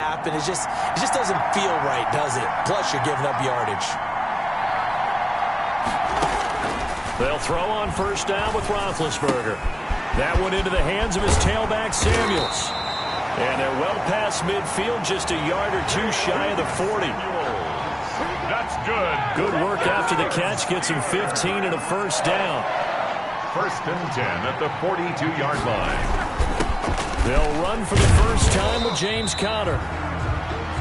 happen. It just doesn't feel right, does it? Plus, you're giving up yardage. They'll throw on first down with Roethlisberger. That one into the hands of his tailback, Samuels. And they're well past midfield, just a yard or two shy of the 40. That's good. Good work after the catch. Gets him 15 and a first down. First and 10 at the 42-yard line. They'll run for the first time with James Conner.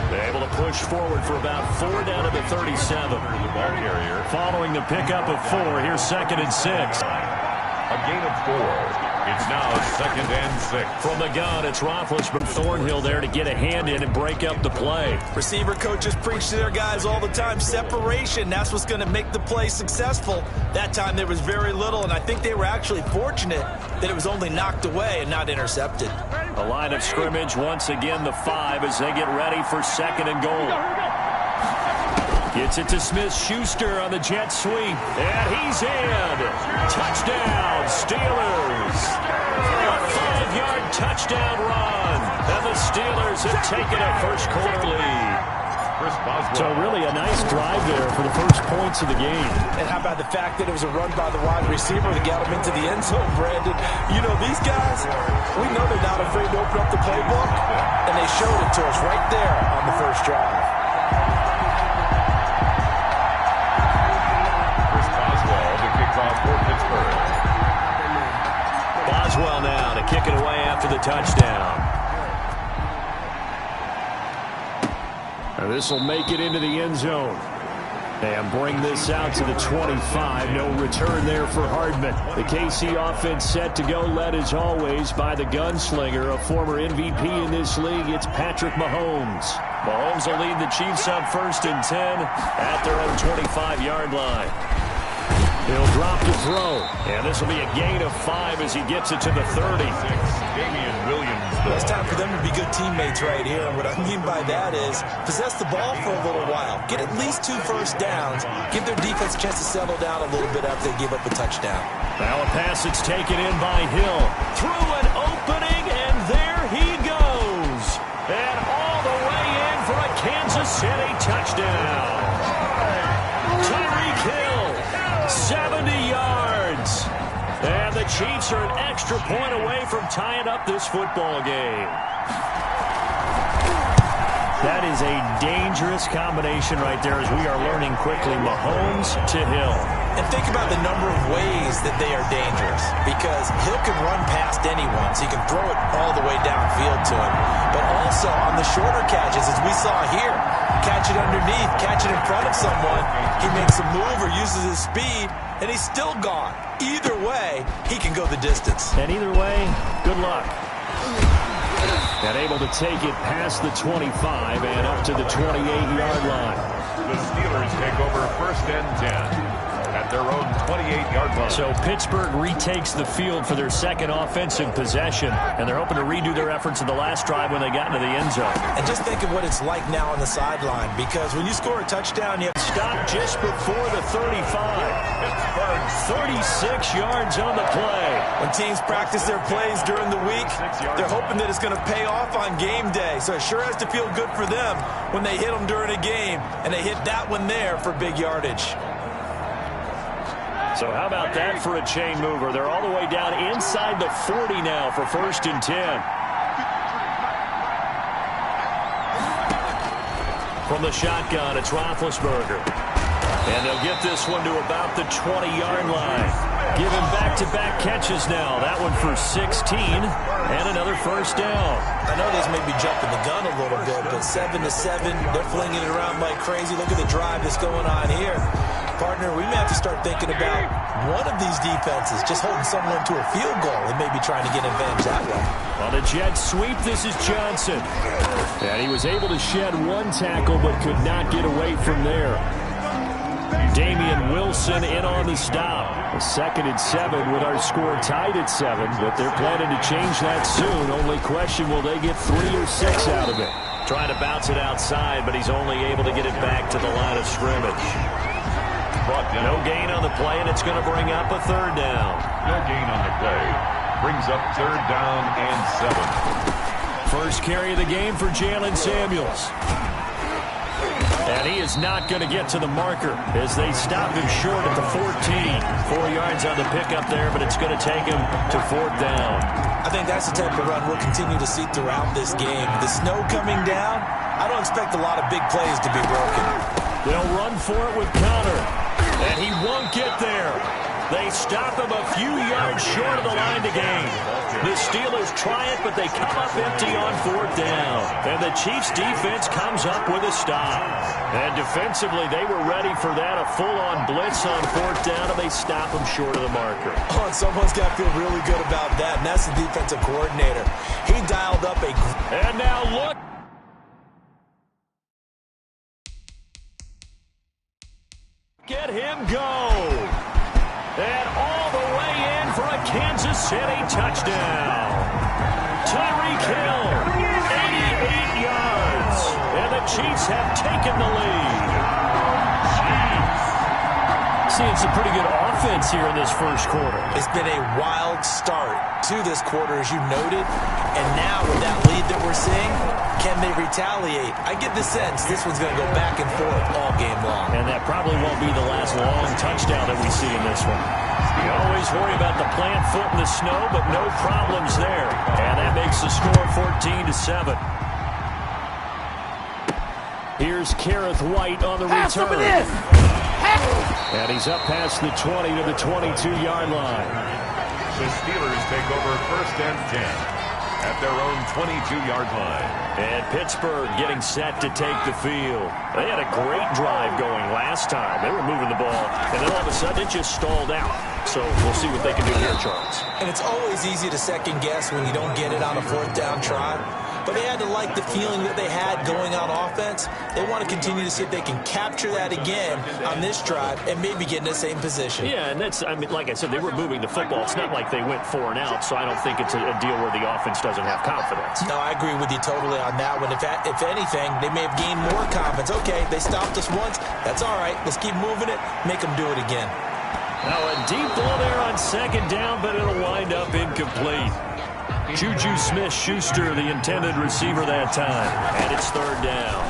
They're able to push forward for about 4 down to the 37. The ball carrier. Following the pickup of 4, here's 2nd and 6. A gain of 4. It's now 2nd and 6. From the gun, it's Roethlisberger. Thornhill there to get a hand in and break up the play. Receiver coaches preach to their guys all the time. Separation, that's what's going to make the play successful. That time there was very little, and I think they were actually fortunate that it was only knocked away and not intercepted. A line of scrimmage, once again the 5 as they get ready for 2nd and goal. Gets it to Smith-Schuster on the jet sweep. And he's in. Touchdown, Steelers. A 5-yard touchdown run. And the Steelers have taken a first quarter lead. So really a nice drive there for the first points of the game. And how about the fact that it was a run by the wide receiver to get him into the end zone, Brandon? You know, these guys, we know they're not afraid to open up the playbook, and they showed it to us right there on the first drive. For Pittsburgh. Boswell now to kick it away after the touchdown. And this will make it into the end zone. And bring this out to the 25. No return there for Hardman. The KC offense set to go, led as always by the gunslinger, a former MVP in this league. It's Patrick Mahomes. Mahomes will lead the Chiefs up 1st and 10 at their own 25-yard line. He'll drop to throw, and this will be a gain of 5 as he gets it to the 30. It's time for them to be good teammates right here, and what I mean by that is possess the ball for a little while. Get at least 2 first downs. Give their defense a chance to settle down a little bit after they give up a touchdown. Now a pass that's taken in by Hill. Through an opening, and there he goes. And all the way in for a Kansas City touchdown. Tyreek Hill. 70 yards. And the Chiefs are an extra point away from tying up this football game. That is a dangerous combination right there as we are learning quickly. Mahomes to Hill. And think about the number of ways that they are dangerous, because Hill can run past anyone, so you can throw it all the way downfield to him. But also on the shorter catches, as we saw here, catch it underneath, catch it in front of someone, he makes a move or uses his speed, and he's still gone. Either way, he can go the distance. And either way, good luck. And able to take it past the 25 and up to the 28-yard line. The Steelers take over 1st and 10. At their own 28-yard line. So Pittsburgh retakes the field for their 2nd offensive possession, and they're hoping to redo their efforts in the last drive when they got into the end zone. And just think of what it's like now on the sideline, because when you score a touchdown, you have to stop just before the 35. 36 yards on the play. When teams practice their plays during the week, they're hoping that it's going to pay off on game day. So it sure has to feel good for them when they hit them during a game, and they hit that one there for big yardage. So how about that for a chain mover? They're all the way down inside the 40 now for 1st and 10. From the shotgun, it's Roethlisberger. And they'll get this one to about the 20-yard line. Give him back-to-back catches now. That one for 16 and another first down. I know this may be jumping the gun a little bit, but 7-7, they're flinging it around like crazy. Look at the drive that's going on here. Partner, we may have to start thinking about one of these defenses just holding someone to a field goal and maybe trying to get an advantage that way. On the jet sweep, this is Johnson. And he was able to shed 1 tackle but could not get away from there. Damian Wilson in on the stop. A 2nd and 7 with our score tied at 7, but they're planning to change that soon. Only question, will they get 3 or 6 out of it? Trying to bounce it outside, but he's only able to get it back to the line of scrimmage. No gain on the play, and it's going to bring up a 3rd down. No gain on the play. Brings up 3rd down and 7. First carry of the game for Jalen Samuels. And he is not going to get to the marker as they stop him short at the 14. 4 yards on the pickup there, but it's going to take him to 4th down. I think that's the type of run we'll continue to see throughout this game. The snow coming down, I don't expect a lot of big plays to be broken. They'll run for it with Connor, and he won't get there. They stop him a few yards short of the line to gain. The Steelers try it, but they come up empty on 4th down. And the Chiefs' defense comes up with a stop. And defensively, they were ready for that, a full-on blitz on 4th down, and they stop him short of the marker. Oh, and someone's got to feel really good about that, and that's the defensive coordinator. He dialed up a... And now look. Get him go. And all the way in for a Kansas City touchdown. Tyreek Hill, 88 yards. And the Chiefs have taken the lead. Seeing some pretty good offense here in this first quarter. It's been a wild start to this quarter, as you noted. And now with that lead that we're seeing, can they retaliate? I get the sense this one's going to go back and forth all game long. And that probably won't be the last long touchdown that we see in this one. You always worry about the plant foot in the snow, but no problems there. And that makes the score 14-7. Here's Kareth White on the return. And he's up past the 20 to the 22-yard line. The Steelers take over 1st and 10 at their own 22-yard line. And Pittsburgh getting set to take the field. They had a great drive going last time. They were moving the ball, and then all of a sudden it just stalled out. So we'll see what they can do here, Charles. And it's always easy to second guess when you don't get it on a 4th down try. But they had to like the feeling that they had going on offense. They want to continue to see if they can capture that again on this drive and maybe get in the same position. Yeah, and that's, I mean, like I said, they were moving the football. It's not like they went 4 and out, so I don't think it's a deal where the offense doesn't have confidence. No, I agree with you totally on that one. If anything, they may have gained more confidence. Okay, they stopped us once. That's all right. Let's keep moving it. Make them do it again. Now a deep ball there on 2nd down, but it'll wind up incomplete. Juju Smith-Schuster, the intended receiver that time. And it's 3rd down.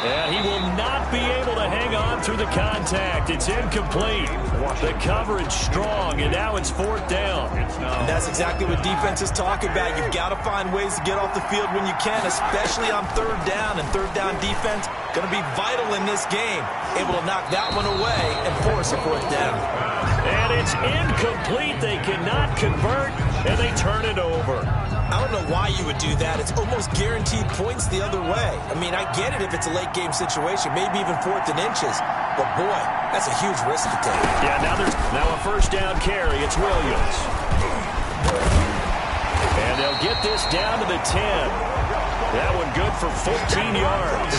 And he will not be able to hang on through the contact. It's incomplete. The coverage strong, and now it's 4th down. And that's exactly what defense is talking about. You've got to find ways to get off the field when you can, especially on 3rd down. And 3rd down defense going to be vital in this game. Able to knock that one away and force a 4th down. And it's incomplete. They cannot convert, and they turn it over. I don't know why you would do that. It's almost guaranteed points the other way. I mean, I get it if it's a late game situation, maybe even 4th and inches. But, boy, that's a huge risk to take. Yeah, now a 1st down carry. It's Williams. And they'll get this down to the 10. That one good for 14 yards.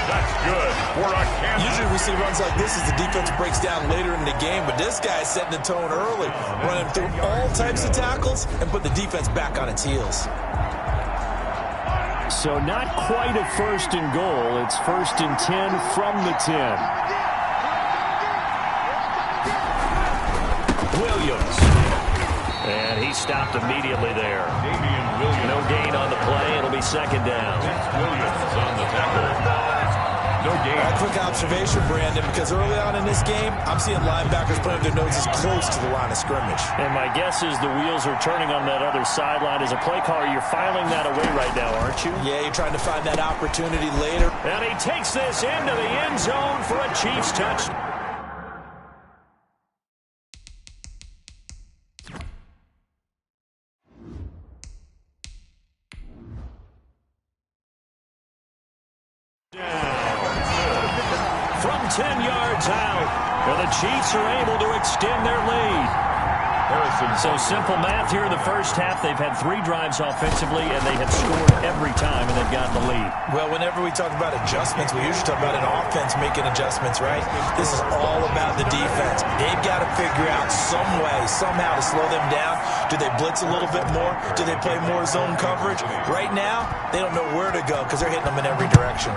That's good for a Kansas. Usually we see runs like this as the defense breaks down later in the game, but this guy is setting the tone early, running through all types of tackles and put the defense back on its heels. So not quite a 1st and goal. It's 1st and 10 from the 10. Williams. And he stopped immediately there. No gain on the play. It'll be 2nd down. Williams on the tackle. No gain. A quick observation, Brandon, because early on in this game, I'm seeing linebackers putting their noses close to the line of scrimmage. And my guess is the wheels are turning on that other sideline. As a play caller, you're filing that away right now, aren't you? Yeah, you're trying to find that opportunity later. And he takes this into the end zone for a Chiefs touchdown. From 10 yards out, and the Chiefs are able to extend their lead. So simple math here in the first half. They've had 3 drives offensively, and they have scored every time, and they've gotten the lead. Well, whenever we talk about adjustments, we usually talk about an offense making adjustments, right? This is all about the defense. They've got to figure out some way, somehow to slow them down. Do they blitz a little bit more? Do they play more zone coverage? Right now, they don't know where to go because they're hitting them in every direction.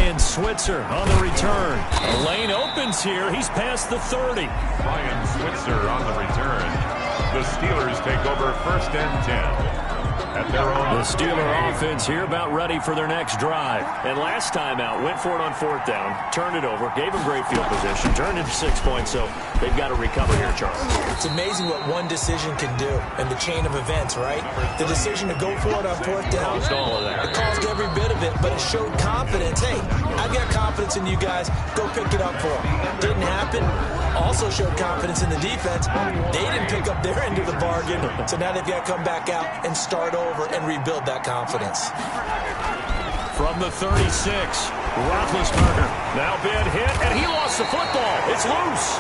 Ryan Switzer on the return. A lane opens here. He's past the 30. Ryan Switzer on the return. The Steelers take over 1st and 10. At their own. The Steeler offense here about ready for their next drive. And last time out, went for it on 4th down, turned it over, gave them great field position, turned it to 6 points, so they've got to recover here, Charles. It's amazing what one decision can do in the chain of events, right? The decision to go for it on 4th down. Caused all of that. It caused every bit of it, but it showed confidence. Hey, I've got confidence in you guys. Go pick it up for them. Didn't happen. Also showed confidence in the defense. They didn't pick up their end of the bargain, so now they've got to come back out and start over and rebuild that confidence. From the 36, Roethlisberger now been hit, and he lost the football. It's loose.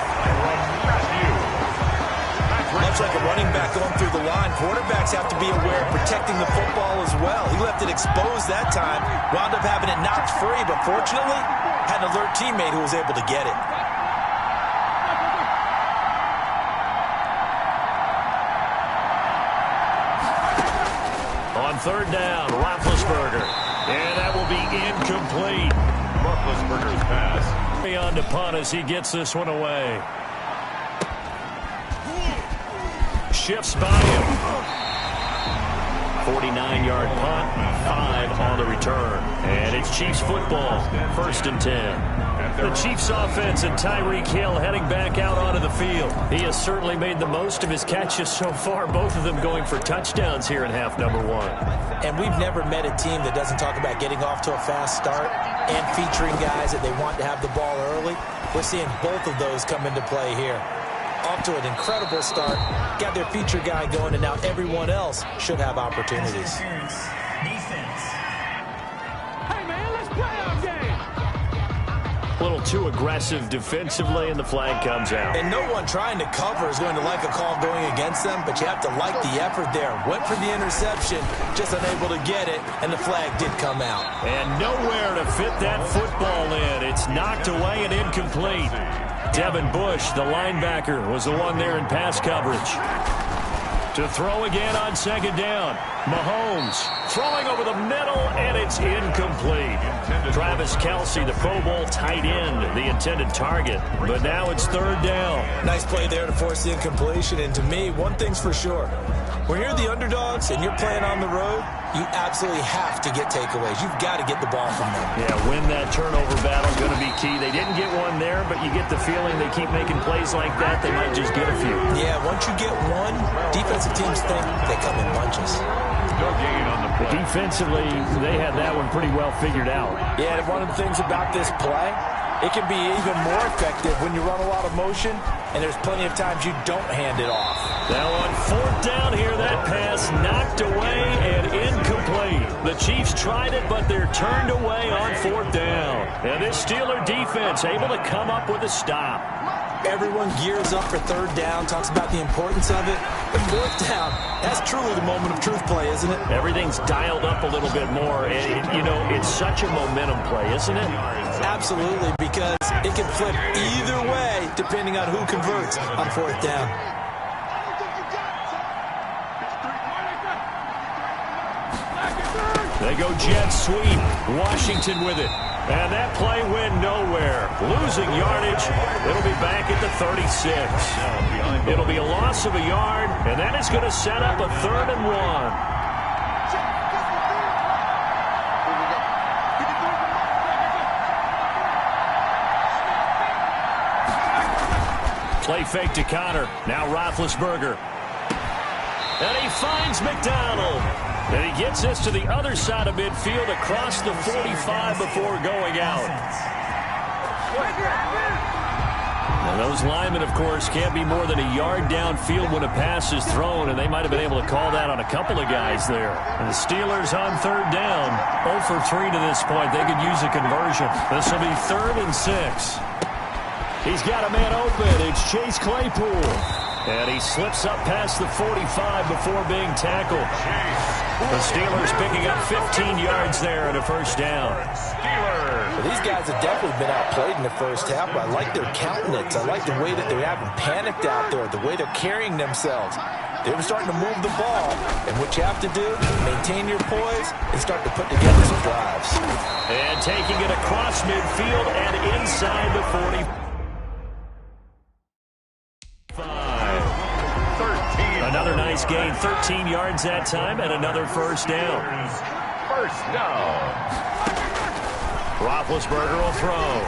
Much like a running back going through the line, quarterbacks have to be aware of protecting the football as well. He left it exposed that time, wound up having it knocked free, but fortunately had an alert teammate who was able to get it. On 3rd down, Roethlisberger. And that will be incomplete. Roethlisberger's pass. On to punt as he gets this one away. Shifts by him. 49-yard punt, 5 on the return. And it's Chiefs football, 1st and 10. The Chiefs offense and Tyreek Hill heading back out onto the field. He has certainly made the most of his catches so far, both of them going for touchdowns here in half number 1. And we've never met a team that doesn't talk about getting off to a fast start and featuring guys that they want to have the ball early. We're seeing both of those come into play here. Off to an incredible start, got their feature guy going, and now everyone else should have opportunities. Defense. Hey, man, let's play our game. A little too aggressive defensively, and the flag comes out. And no one trying to cover is going to like a call going against them, but you have to like the effort there. Went for the interception, just unable to get it, and the flag did come out. And nowhere to fit that football in. It's knocked away and incomplete. Devin Bush, the linebacker, was the one there in pass coverage. To throw again on 2nd down. Mahomes throwing over the middle, and it's incomplete. Travis Kelce, the Pro Bowl tight end, the intended target. But now it's 3rd down. Nice play there to force the incompletion, and to me, one thing's for sure. When you're the underdogs and you're playing on the road, you absolutely have to get takeaways. You've got to get the ball from them. Yeah, win that turnover battle, going to be key. They didn't get one there, but you get the feeling they keep making plays like that, they might just get a few. Yeah, once you get one, defensive teams think they come in bunches. No gain on the play. Defensively, they had that one pretty well figured out. Yeah, and one of the things about this play, it can be even more effective when you run a lot of motion, and there's plenty of times you don't hand it off. Now on 4th down here, that pass knocked away and incomplete. The Chiefs tried it, but they're turned away on 4th down. And this Steeler defense able to come up with a stop. Everyone gears up for 3rd down, talks about the importance of it. But 4th down, that's truly the moment of truth play, isn't it? Everything's dialed up a little bit more. And, you know, it's such a momentum play, isn't it? Absolutely, because it can flip either way depending on who converts on 4th down. They go jet sweep. Washington with it. And that play went nowhere. Losing yardage. It'll be back at the 36. It'll be a loss of a yard, and that is going to set up a 3rd and 1. Play fake to Connor. Now Roethlisberger. And he finds McDonald. And he gets this to the other side of midfield across the 45 before going out. And those linemen, of course, can't be more than a yard downfield when a pass is thrown, and they might have been able to call that on a couple of guys there. And the Steelers on 3rd down, 0 for 3 to this point. They could use a conversion. This will be 3rd and 6. He's got a man open. It's Chase Claypool. And he slips up past the 45 before being tackled. The Steelers picking up 15 yards there at a 1st down. Well, these guys have definitely been outplayed in the first half, but I like their countenance. I like the way that they haven't panicked out there, the way they're carrying themselves. They're starting to move the ball, and what you have to do, maintain your poise and start to put together some drives. And taking it across midfield and inside the 45. 13. Another nice gain, 13 yards that time, and another first down. First down. Roethlisberger will throw.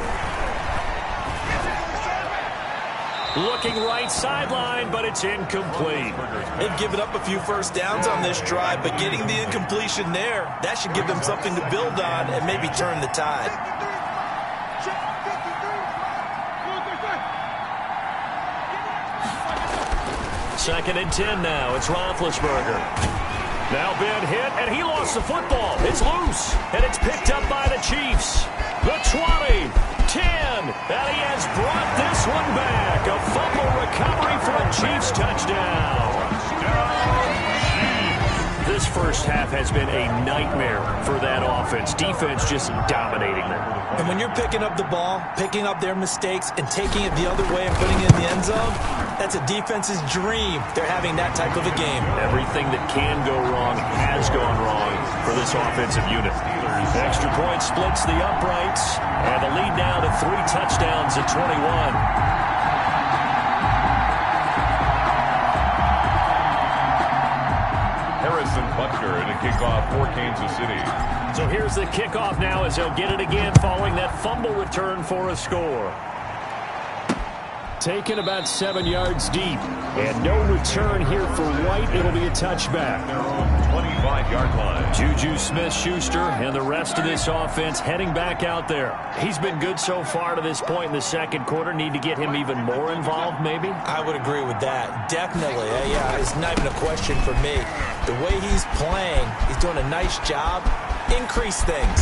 Looking right sideline, but it's incomplete. They've given up a few first downs on this drive, but getting the incompletion there, that should give them something to build on and maybe turn the tide. Second and 10 now. It's Roethlisberger. Now Ben hit, and he lost the football. It's loose, and it's picked up by the Chiefs. The 20, 10, and he has brought this one back. A fumble recovery for a Chiefs touchdown. This first half has been a nightmare for that offense. Defense just dominating them. And when you're picking up the ball, picking up their mistakes, and taking it the other way and putting it in the end zone, that's a defense's dream. They're having that type of a game. Everything that can go wrong has gone wrong for this offensive unit. Extra point splits the uprights, and the lead now to 3 touchdowns at 21. Butker in a kickoff for Kansas City. So here's the kickoff now as they'll get it again following that fumble return for a score. Taken about 7 yards deep. And no return here for White. It'll be a touchback. Their own 25-yard line. Juju Smith-Schuster and the rest of this offense heading back out there. He's been good so far to this point in the second quarter. Need to get him even more involved, maybe? I would agree with that. Definitely. Yeah, it's not even a question for me. The way he's playing, he's doing a nice job. Increase things.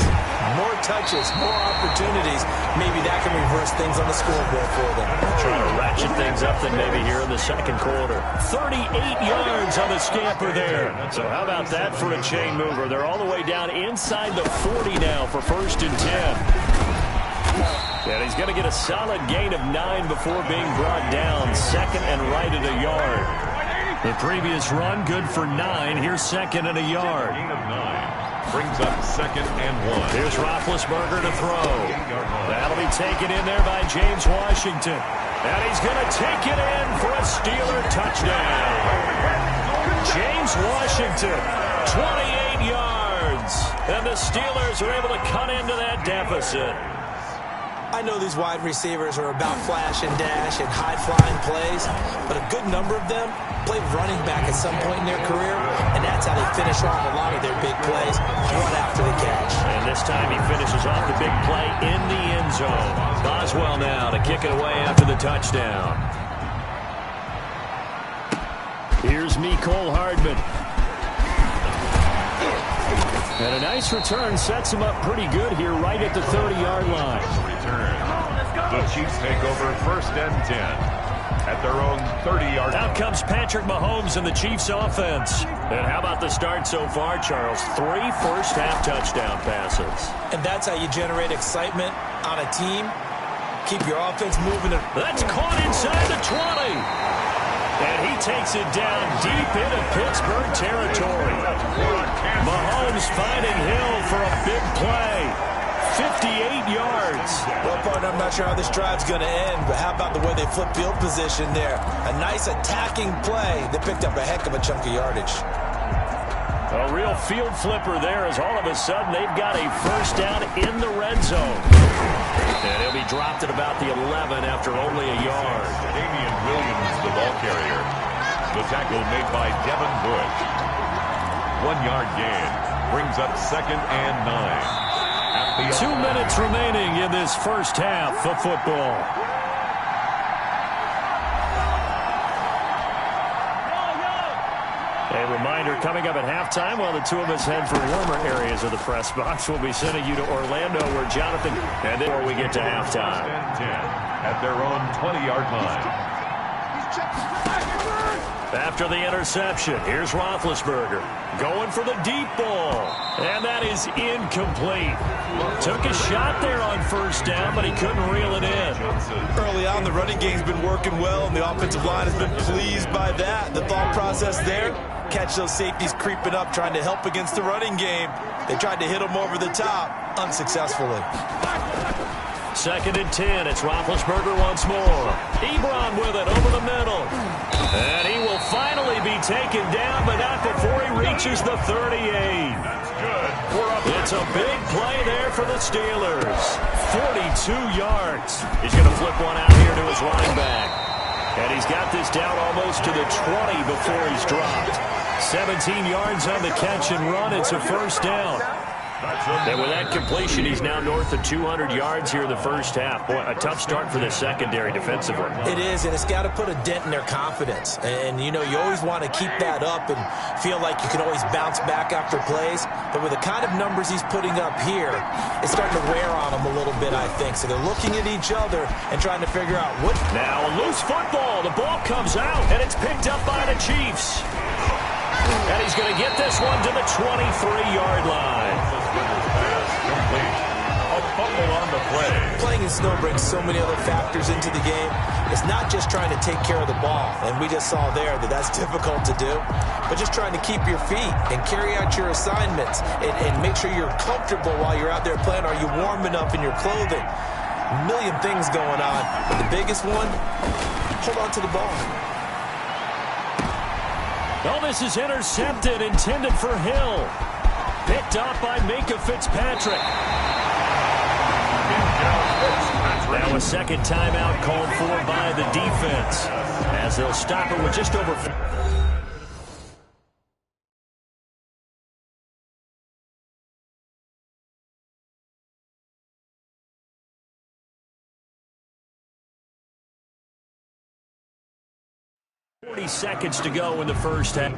More touches, more opportunities. Maybe that can reverse things on the scoreboard for them. Trying to ratchet things up then maybe here in the second quarter. 38 yards on the scamper there. So how about that for a chain mover? They're all the way down inside the 40 now for first and 10. And he's going to get a solid gain of 9 before being brought down. Second and right at a yard. The previous run good for 9. Here's second and a yard. Gain of 9. Brings up second and 1. Here's Roethlisberger to throw. That'll be taken in there by James Washington. And he's going to take it in for a Steeler touchdown. James Washington, 28 yards. And the Steelers are able to cut into that deficit. I know these wide receivers are about flash and dash and high-flying plays, but a good number of them played running back at some point in their career, and that's how they finish off a lot of their big plays, run after the catch. And this time he finishes off the big play in the end zone. Boswell now to kick it away after the touchdown. Here's Mecole Hardman. And a nice return sets him up pretty good here right at the 30-yard line. Return. The Chiefs take over first and 10 at their own 30-yard line. Out comes Patrick Mahomes and the Chiefs offense. And how about the start so far, Charles? 3 first-half touchdown passes. And that's how you generate excitement on a team. Keep your offense moving. That's caught inside the 20. And he takes it down deep into Pittsburgh territory. Mahomes finding Hill for a big play. 58 yards. Well, partner, I'm not sure how this drive's going to end, but how about the way they flip field position there? A nice attacking play that picked up a heck of a chunk of yardage. A real field flipper there as all of a sudden they've got a first down in the red zone. And he'll be dropped at about the 11 after only a yard. Damian Williams, the ball carrier. The tackle made by Devin Bush. 1 yard gain. Brings up second and 9. 2 minutes remaining in this first half of football. A reminder coming up at halftime while the two of us head for warmer areas of the press box. We'll be sending you to Orlando where Jonathan, and then before we get to halftime. 10 at their own 20-yard line. After the interception, here's Roethlisberger going for the deep ball. And that is incomplete. Took a shot there on first down, but he couldn't reel it in. Early on, the running game's been working well, and the offensive line has been pleased by that. The thought process there, catch those safeties creeping up, trying to help against the running game. They tried to hit them over the top, unsuccessfully. 2nd and 10. It's Roethlisberger once more. Ebron with it over the middle. And he will finally be taken down, but not before he reaches the 38. That's good. It's a big play there for the Steelers. 42 yards. He's going to flip one out here to his running back. And he's got this down almost to the 20 before he's dropped. 17 yards on the catch and run. It's a first down. And with that completion, he's now north of 200 yards here in the first half. Boy, a tough start for the secondary defensively. It is, and it's got to put a dent in their confidence. And, you know, you always want to keep that up and feel like you can always bounce back after plays. But with the kind of numbers he's putting up here, it's starting to wear on them a little bit, I think. So they're looking at each other and trying to figure out what. Now a loose football. The ball comes out, and it's picked up by the Chiefs. And he's going to get this one to the 23-yard line. A fumble on the play. Playing in snow brings so many other factors into the game. It's not just trying to take care of the ball, and we just saw there that that's difficult to do, but just trying to keep your feet and carry out your assignments and make sure you're comfortable while you're out there playing. Are you warm enough in your clothing? A million things going on, but the biggest one, hold on to the ball. Oh, this is intercepted, intended for Hill. Picked up by Minka Fitzpatrick. Now a second timeout called for by the defense, as they'll stop it with just over. Seconds to go in the first half.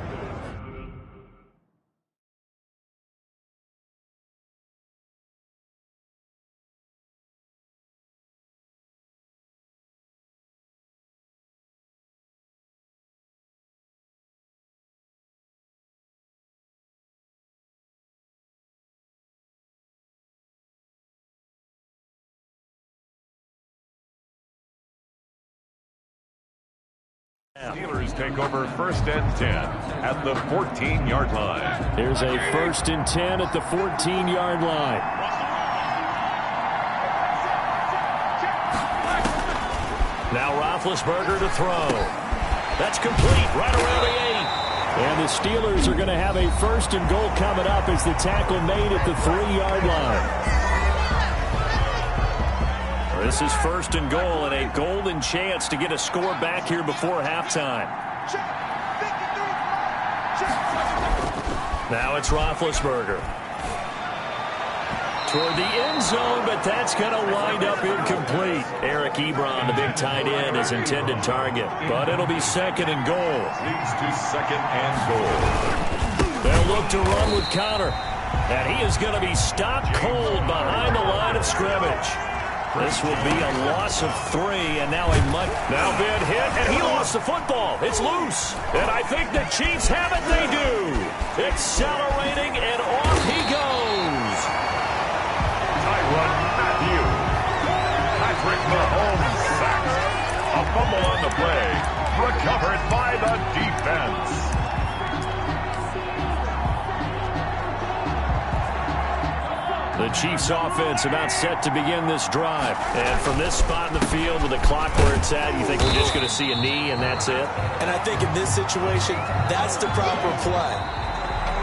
Steelers take over 1st and 10 at the 14-yard line. Here's a 1st and 10 at the 14-yard line. Now Roethlisberger to throw. That's complete right around the 8. And the Steelers are going to have a 1st and goal coming up as the tackle made at the 3-yard line. This is 1st and goal and a golden chance to get a score back here before halftime. Now it's Roethlisberger. Toward the end zone, but that's going to wind up incomplete. Eric Ebron, the big tight end, is intended target. But it'll be 2nd and goal. Leads to 2nd and goal. They'll look to run with Connor. And he is going to be stopped cold behind the line of scrimmage. This will be a loss of 3, and now now been hit, and he lost the football. It's loose, and I think the Chiefs have it. They do. Accelerating, and off he goes. Tyrann Mathieu. Patrick Mahomes sacked. A fumble on the play, recovered by the defense. The Chiefs offense about set to begin this drive. And from this spot in the field with the clock where it's at, you think we're just going to see a knee and that's it? And I think in this situation, that's the proper play.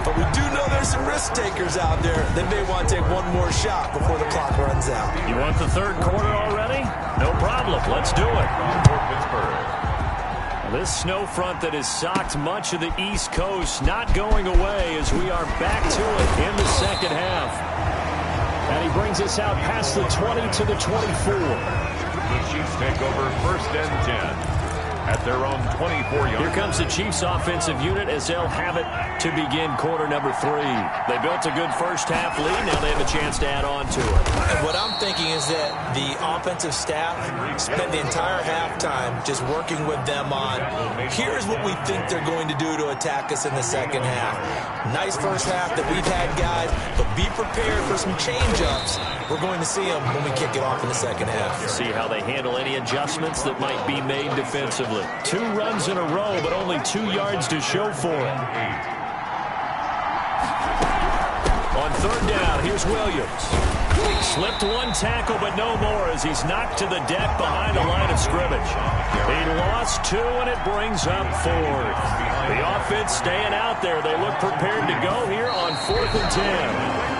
But we do know there's some risk takers out there that may want to take one more shot before the clock runs out. You want the 3rd quarter already? No problem. Let's do it. This snow front that has socked much of the East Coast not going away as we are back to it in the second half. And he brings us out past the 20 to the 24. The Chiefs take over 1st and 10 at their own 24-yard. Here comes the Chiefs offensive unit as they'll have it to begin quarter number 3. They built a good first-half lead. Now they have a chance to add on to it. And what I'm thinking is that the offensive staff spent the entire halftime just working with them on, here's what we think they're going to do to attack us in the second half. Nice first half that we've had, guys, but be prepared for some change-ups. We're going to see them when we kick it off in the second half. See how they handle any adjustments that might be made defensively. 2 runs in a row, but only 2 yards to show for it. On third down, here's Williams. Slipped 1 tackle, but no more as he's knocked to the deck behind the line of scrimmage. He lost 2, and it brings up 4th. The offense staying out there. They look prepared to go here on 4th and 10.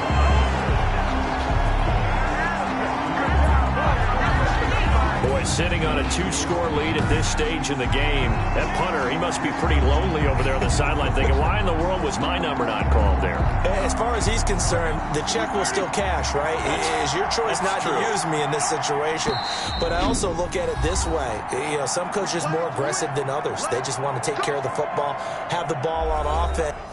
Boy, sitting on a 2-score lead at this stage in the game. That punter, he must be pretty lonely over there on the sideline thinking, why in the world was my number not called there? As far as he's concerned, the check will still cash, right? It is your choice not to use me in this situation. But I also look at it this way. You know, some coaches are more aggressive than others. They just want to take care of the football, have the ball on offense.